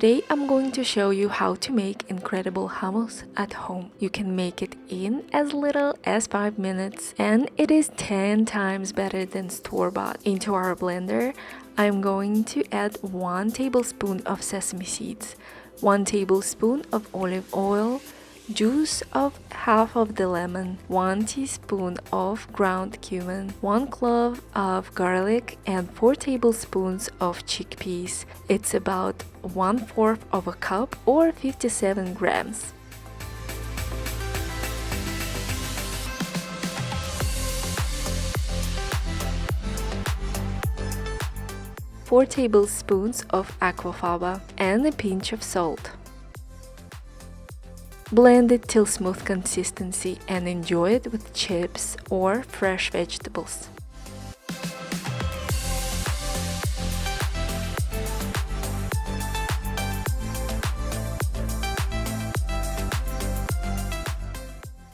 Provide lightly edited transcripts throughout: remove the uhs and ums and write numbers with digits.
Today I'm going to show you how to make incredible hummus at home. You can make it in as little as 5 minutes and it is 10 times better than store-bought. Into our blender, I'm going to add 1 tablespoon of sesame seeds, 1 tablespoon of olive oil, juice of half of the lemon, 1 teaspoon of ground cumin, 1 clove of garlic, and 4 tablespoons of chickpeas. It's about 1/4 of a cup or 57 grams. Four tablespoons of aquafaba and a pinch of salt. Blend it till smooth consistency and enjoy it with chips or fresh vegetables.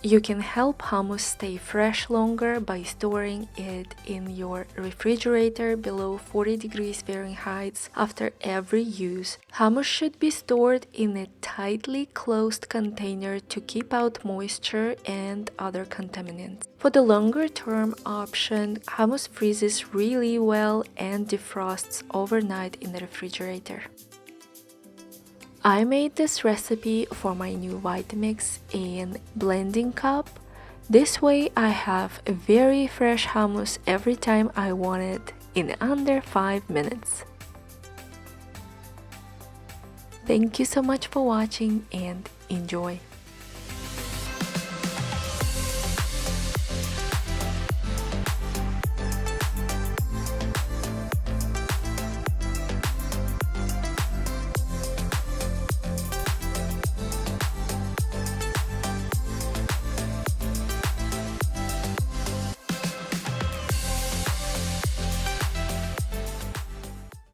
You can help hummus stay fresh longer by storing it in your refrigerator below 40 degrees Fahrenheit after every use. Hummus should be stored in a tightly closed container to keep out moisture and other contaminants. For the longer term option, hummus freezes really well and defrosts overnight in the refrigerator. I made this recipe for my new Vitamix in blending cup. This way I have a very fresh hummus every time I want it in under 5 minutes. Thank you so much for watching and enjoy!